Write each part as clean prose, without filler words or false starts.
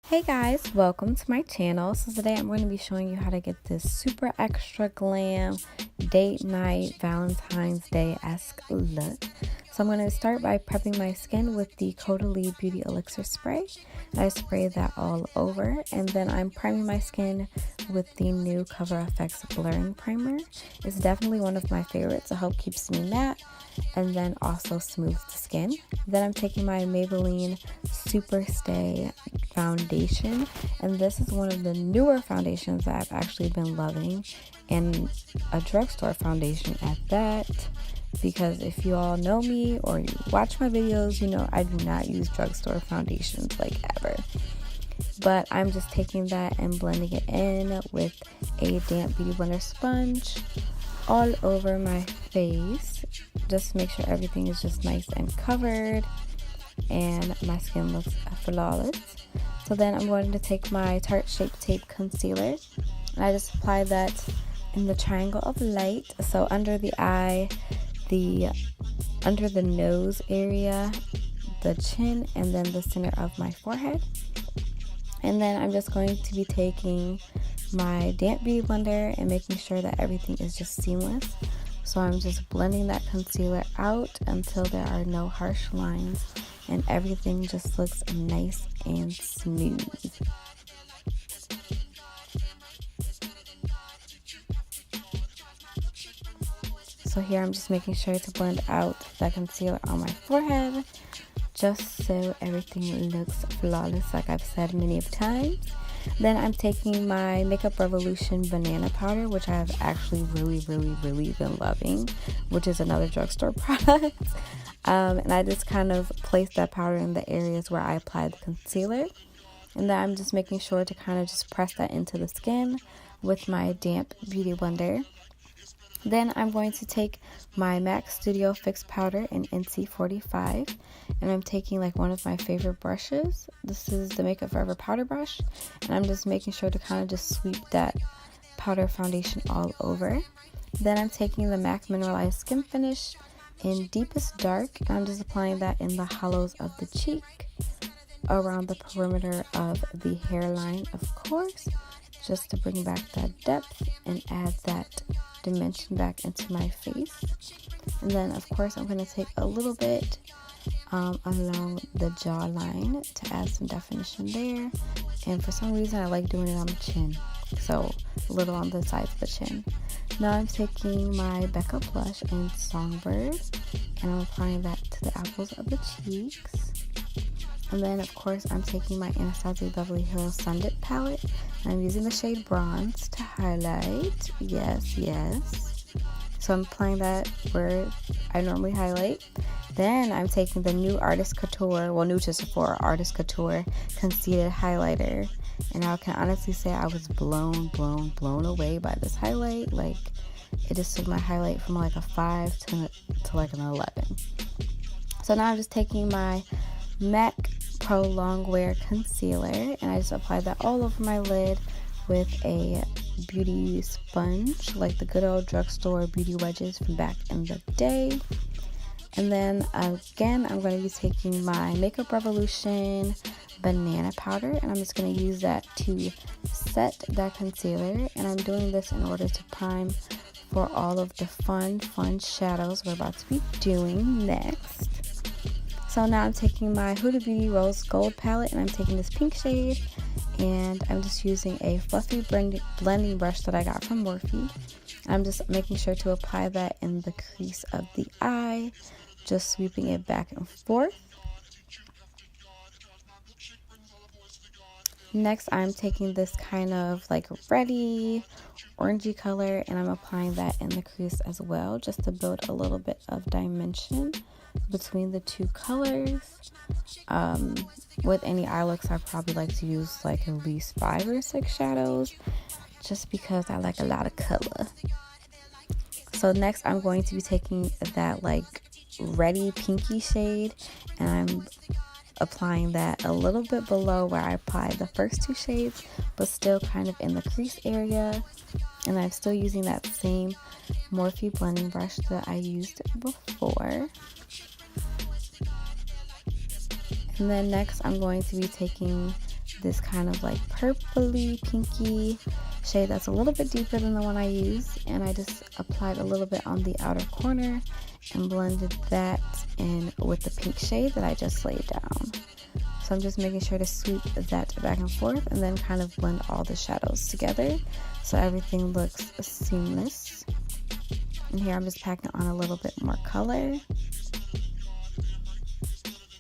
Hey guys, welcome to my channel. So today I'm going to be showing you how to get this super extra glam date night Valentine's Day-esque look. So I'm going to start by prepping my skin with the Caudalie Beauty Elixir Spray. I spray that all over, and then I'm priming my skin with the new Cover FX Blurring Primer. It's definitely one of my favorites. It helps keeps me matte and then also smooths the skin. Then I'm taking my Maybelline Super Stay foundation, and this is one of the newer foundations that I've actually been loving, and a drugstore foundation at that, because if you all know me or you watch my videos, you know I do not use drugstore foundations like ever. But I'm just taking that and blending it in with a damp beauty blender sponge all over my face, just to make sure everything is just nice and covered and my skin looks flawless. So then I'm going to take my Tarte Shape Tape Concealer, and I just apply that in the triangle of light, so under the eye, under the nose area, the chin, and then the center of my forehead. And then I'm just going to be taking my damp beauty blender and making sure that everything is just seamless. So I'm just blending that concealer out until there are no harsh lines and everything just looks nice and smooth. So here I'm just making sure to blend out that concealer on my forehead, just so everything looks flawless, like I've said many of times. Then I'm taking my Makeup Revolution Banana Powder, which I have actually really been loving, which is another drugstore product. And I just kind of place that powder in the areas where I applied the concealer. And then I'm just making sure to kind of just press that into the skin with my damp beauty blender. Then I'm going to take my MAC Studio Fix Powder in NC45, and I'm taking like one of my favorite brushes. This is the Makeup Forever powder brush, and I'm just making sure to kind of just sweep that powder foundation all over. Then I'm taking the MAC Mineralized Skin Finish in Deepest Dark, and I'm just applying that in the hollows of the cheek, around the perimeter of the hairline, of course, just to bring back that depth and add that dimension back into my face. And then of course I'm going to take a little bit along the jawline to add some definition there, and for some reason I like doing it on the chin, so a little on the sides of the chin. Now I'm taking my Becca blush in Songbird, and I'm applying that to the apples of the cheeks. And then of course I'm taking my Anastasia Beverly Hills Sunlit palette, and I'm using the shade Bronze to highlight. Yes. So I'm applying that where I normally highlight. Then I'm taking the new Artist Couture, well, new to Sephora, Artist Couture Concealer Highlighter, and I can honestly say I was blown away by this highlight. Like, it just took my highlight from like a 5 to like an 11. So now I'm just taking my MAC Pro Longwear Concealer, and I just applied that all over my lid with a beauty sponge, like the good old drugstore beauty wedges from back in the day. And then again, I'm going to be taking my Makeup Revolution Banana Powder, and I'm just going to use that to set that concealer, and I'm doing this in order to prime for all of the fun shadows we're about to be doing next. So now I'm taking my Huda Beauty Rose Gold palette, and I'm taking this pink shade, and I'm just using a fluffy blending brush that I got from Morphe. I'm just making sure to apply that in the crease of the eye, just sweeping it back and forth. Next, I'm taking this kind of like reddy, orangey color, and I'm applying that in the crease as well, just to build a little bit of dimension between the two colors. With any eye looks, I probably like to use like at least 5 or 6 shadows, just because I like a lot of color. So next I'm going to be taking that like reddy pinky shade, and I'm applying that a little bit below where I applied the first 2 shades, but still kind of in the crease area. And I'm still using that same Morphe blending brush that I used before. And then next I'm going to be taking this kind of like purpley pinky shade that's a little bit deeper than the one I used, and I just applied a little bit on the outer corner and blended that in with the pink shade that I just laid down. So I'm just making sure to sweep that back and forth and then kind of blend all the shadows together so everything looks seamless. And here I'm just packing on a little bit more color.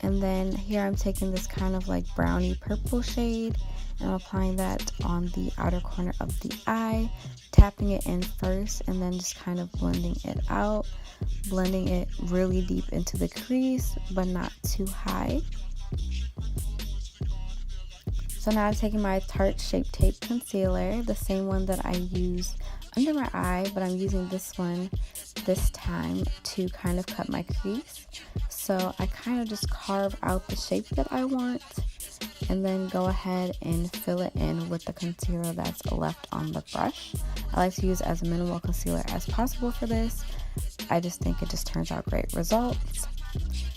And then here I'm taking this kind of like brownie purple shade and I'm applying that on the outer corner of the eye, tapping it in first and then just kind of blending it out, blending it really deep into the crease but not too high. So now I'm taking my Tarte Shape Tape Concealer, the same one that I used under my eye, but I'm using this one this time to kind of cut my crease. So I kind of just carve out the shape that I want and then go ahead and fill it in with the concealer that's left on the brush. I like to use as minimal concealer as possible for this. I just think it just turns out great results.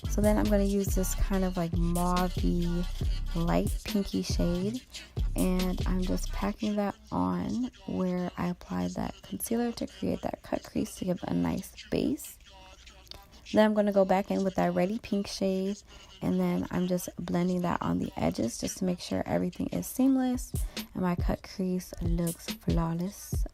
So then I'm going to use this kind of like mauve-y light pinky shade, and I'm just packing that on where I applied that concealer to create that cut crease to give a nice base. Then I'm going to go back in with that reddy pink shade, and then I'm just blending that on the edges just to make sure everything is seamless and my cut crease looks flawless.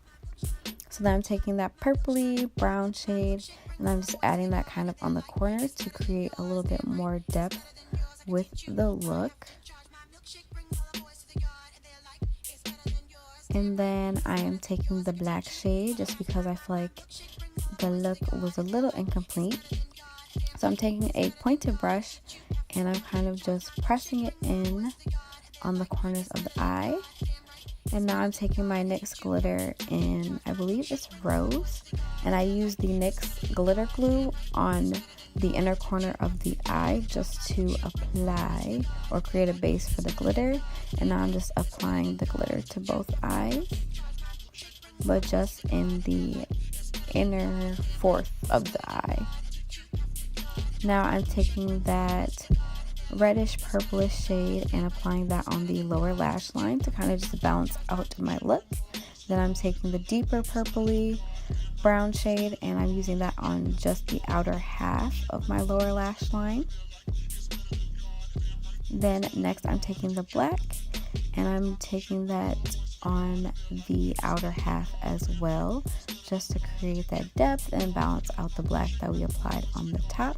So then I'm taking that purpley brown shade and I'm just adding that kind of on the corner to create a little bit more depth with the look. And then I am taking the black shade just because I feel like the look was a little incomplete. So I'm taking a pointed brush and I'm kind of just pressing it in on the corners of the eye. And now I'm taking my NYX glitter in, I believe it's Rose, and I use the NYX glitter glue on the inner corner of the eye just to apply or create a base for the glitter. And now I'm just applying the glitter to both eyes, but just in the inner fourth of the eye. Now I'm taking that reddish purplish shade and applying that on the lower lash line to kind of just balance out my look. Then I'm taking the deeper purpley brown shade and I'm using that on just the outer half of my lower lash line. Then next I'm taking the black and I'm taking that on the outer half as well, just to create that depth and balance out the black that we applied on the top.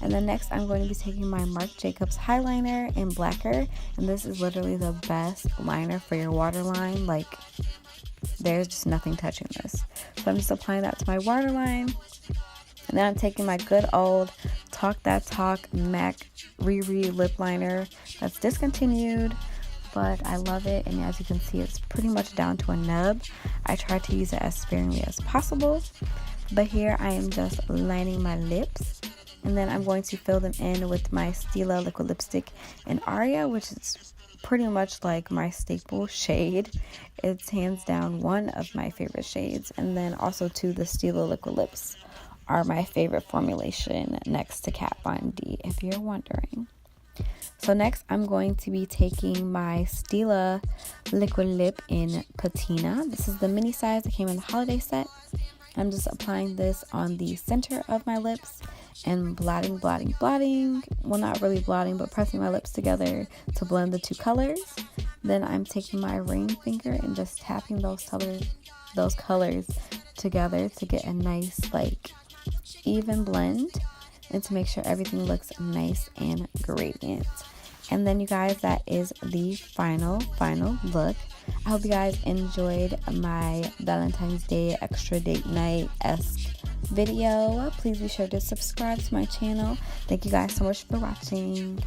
And then next I'm going to be taking my Marc Jacobs highliner in Blacker, and this is literally the best liner for your waterline. Like, there's just nothing touching this. So I'm just applying that to my waterline. And then I'm taking my good old Talk That Talk MAC Riri lip liner that's discontinued, but I love it, and as you can see it's pretty much down to a nub. I try to use it as sparingly as possible, but here I am just lining my lips. And then I'm going to fill them in with my Stila liquid lipstick in Aria, which is pretty much like my staple shade. It's hands down one of my favorite shades. And then also too, the Stila liquid lips are my favorite formulation next to Kat Von D, if you're wondering. So next I'm going to be taking my Stila liquid lip in Patina. This is the mini size that came in the holiday set. I'm just applying this on the center of my lips and blotting. Well, not really blotting, but pressing my lips together to blend the two colors. Then I'm taking my ring finger and just tapping those colors together to get a nice, like, even blend and to make sure everything looks nice and gradient. And then you guys, that is the final look. I hope you guys enjoyed my Valentine's Day extra date night-esque video. Please be sure to subscribe to my channel. Thank you guys so much for watching.